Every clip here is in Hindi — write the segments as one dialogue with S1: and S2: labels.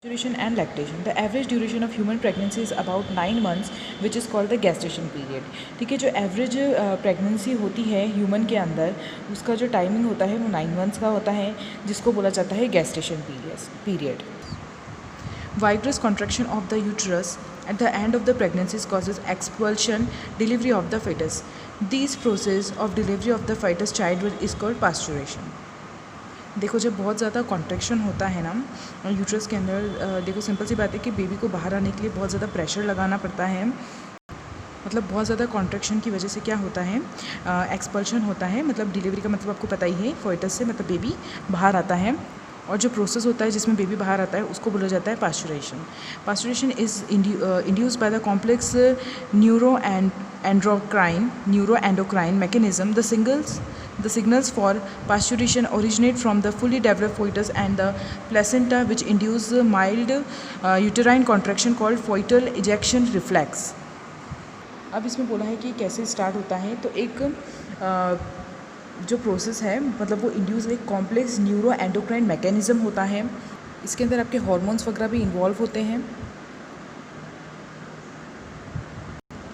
S1: Duration and lactation. The average duration of human pregnancy is about 9 months, which is called the gestation period. ठीक है, जो एवरेज प्रेगनेंसी होती है ह्यूमन के अंदर, उसका जो टाइमिंग होता है वो 9 मंथ्स का होता है, जिसको बोला जाता है gestation period. Vigorous contraction of the uterus at the end of the pregnancy causes expulsion, delivery of the fetus. This process of delivery of the fetus childbirth is called pasteurization. देखो, जब बहुत ज़्यादा कॉन्ट्रैक्शन होता है ना यूट्रस के अंदर, देखो सिंपल सी बात है कि बेबी को बाहर आने के लिए बहुत ज़्यादा प्रेशर लगाना पड़ता है। मतलब बहुत ज़्यादा कॉन्ट्रैक्शन की वजह से क्या होता है, एक्सपल्शन होता है। मतलब डिलीवरी का मतलब आपको पता ही है, फोइटस से मतलब बेबी बाहर आता है, और जो प्रोसेस होता है जिसमें बेबी बाहर आता है उसको बोला जाता है parturition. Parturition is induced by the complex neuroendocrine mechanism. The signals for pasteurization originate from the fully developed fetus and the placenta, which induce mild uterine contraction called fetal ejection reflex. अब इसमें बोला है कि कैसे स्टार्ट होता है, तो एक जो प्रोसेस है मतलब वो इंड्यूस एक कॉम्प्लेक्स न्यूरो एंडोक्राइन मैकेनिज़्म होता है. इसके अंदर आपके हार्मोन्स वगैरह भी इन्वॉल्व होते हैं.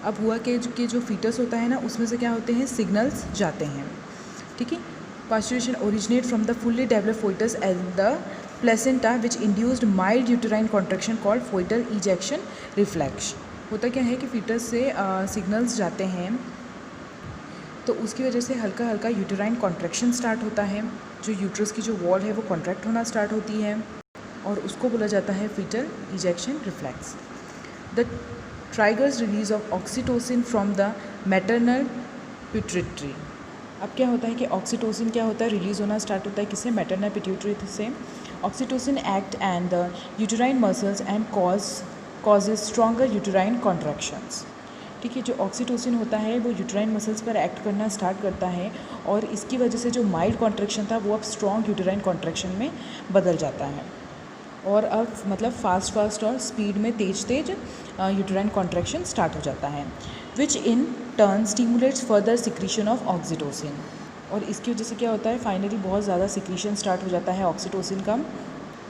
S1: अब हुआ कि जो फीटस होता है ना, उसमें से क्या होते हैं, सिग्नल्स जाते हैं. ठीक है. Parturition originate from the fully developed foetus and the placenta which induced mild uterine contraction called foetal ejection reflex. होता क्या है कि फीटस से सिग्नल्स जाते हैं, तो उसकी वजह से हल्का हल्का यूटेराइन कॉन्ट्रैक्शन स्टार्ट होता है. जो यूट्रस की जो वॉल है वो कॉन्ट्रैक्ट होना स्टार्ट होती है, और उसको बोला जाता है foetal ejection reflex. The triggers release of oxytocin from the maternal pituitary. अब क्या होता है कि ऑक्सीटोसिन क्या होता है, रिलीज़ होना स्टार्ट होता है किससे, मैटरनल पिट्यूटरी से. Oxytocin act and the uterine muscles and causes stronger uterine contractions. ठीक है. जो ऑक्सीटोसिन होता है वो यूटेराइन मसल्स पर एक्ट करना स्टार्ट करता है, और इसकी वजह से जो माइल्ड कॉन्ट्रैक्शन था वो अब स्ट्रॉन्ग यूटेराइन कॉन्ट्रैक्शन में बदल जाता है, और अब मतलब फास्ट और स्पीड में तेज यूटेराइन कॉन्ट्रैक्शन स्टार्ट हो जाता है, which in turn stimulates further secretion of oxytocin. और इसकी वजह से क्या होता है, फाइनली बहुत ज़्यादा सिक्रीशन स्टार्ट हो जाता है ऑक्सीटोसिन का.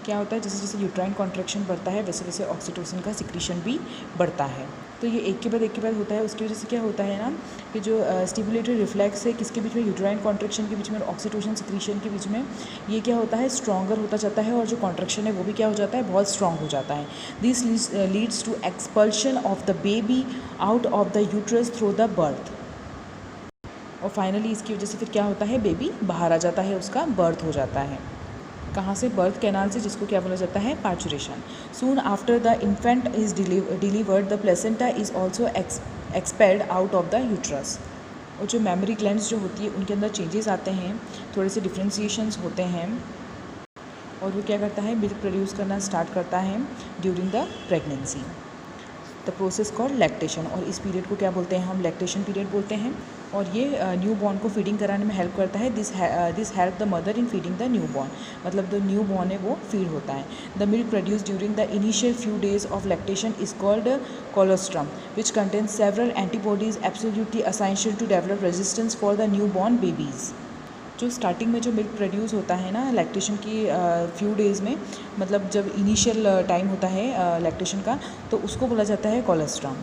S1: क्या होता है, जैसे जैसे यूटेराइन कॉन्ट्रैक्शन बढ़ता है वैसे वैसे ऑक्सीटोसिन का सिक्रीशन भी बढ़ता है. तो ये एक के बाद होता है. उसकी वजह से क्या होता है ना कि जो स्टिमुलेटरी रिफ्लेक्स है किसके बीच में, यूटेराइन कॉन्ट्रैक्शन के बीच में और ऑक्सीटोसिन सिक्रीशन के बीच में, ये क्या होता है, स्ट्रॉन्गर होता जाता है, और जो कॉन्ट्रैक्शन है वो भी क्या हो जाता है, बहुत स्ट्रॉन्ग हो जाता है. This leads to expulsion of the baby out of the uterus through the birth. और फाइनली इसकी वजह से फिर क्या होता है, बेबी बाहर आ जाता है, उसका बर्थ हो जाता है. कहाँ से, बर्थ कैनाल से, जिसको क्या बोला जाता है, parturition. Soon after the infant is delivered the placenta is also expelled out of the uterus. और जो मेमोरी ग्लैंड्स जो होती है उनके अंदर चेंजेस आते हैं, थोड़े से डिफ्रेंशिएशंस होते हैं, और वो क्या करता है, मिल्क प्रोड्यूस करना स्टार्ट करता है during the pregnancy. The process called lactation. और इस पीरियड को क्या बोलते हैं, हम लैक्टेशन पीरियड बोलते हैं. और ये न्यू बॉर्न को फीडिंग कराने में हेल्प करता है. This help the mother in feeding the new born. मतलब जो न्यू बॉर्न है वो फीड होता है. The milk produce during the initial few days of lactation is called colostrum, which contains several antibodies absolutely essential to develop resistance for the new born babies. जो स्टार्टिंग में जो मिल्क प्रोड्यूस होता है ना लैक्टेशन की फ्यू डेज़ में, मतलब जब इनिशियल टाइम होता है लैक्टेशन का, तो उसको बोला जाता है कोलोस्ट्रम.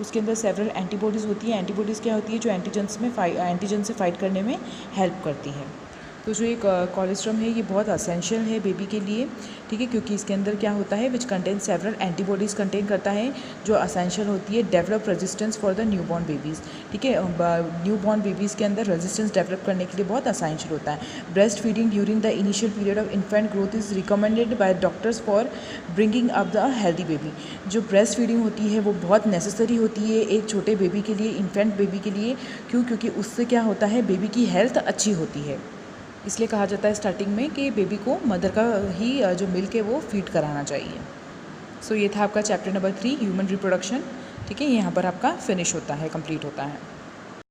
S1: उसके अंदर सेवरल एंटीबॉडीज़ होती है. एंटीबॉडीज़ क्या होती है, जो एंटीजन से फाइट करने में हेल्प करती है. तो जो एक कोलेस्ट्रम है ये बहुत असेंशियल है बेबी के लिए. ठीक है, क्योंकि इसके अंदर क्या होता है, which contain several antibodies contain करता है, जो असेंशियल होती है develop resistance for the new born babies. ठीक है, न्यू बॉर्न बेबीज़ के अंदर रेजिस्टेंस डेवलप करने के लिए बहुत असेंशियल होता है. Breast feeding during the initial period of infant growth is recommended by doctors for bringing up the healthy baby. जो ब्रेस्ट फीडिंग होती है वो बहुत नेसेसरी होती है एक छोटे बेबी के लिए, इन्फेंट बेबी के लिए. क्यों? क्योंकि उससे क्या होता है, बेबी की हेल्थ अच्छी होती है. इसलिए कहा जाता है स्टार्टिंग में कि बेबी को मदर का ही जो मिल्क है वो फीड कराना चाहिए. सो ये था आपका चैप्टर नंबर 3 ह्यूमन रिप्रोडक्शन. ठीक है, यहाँ पर आपका फिनिश होता है, कंप्लीट होता है.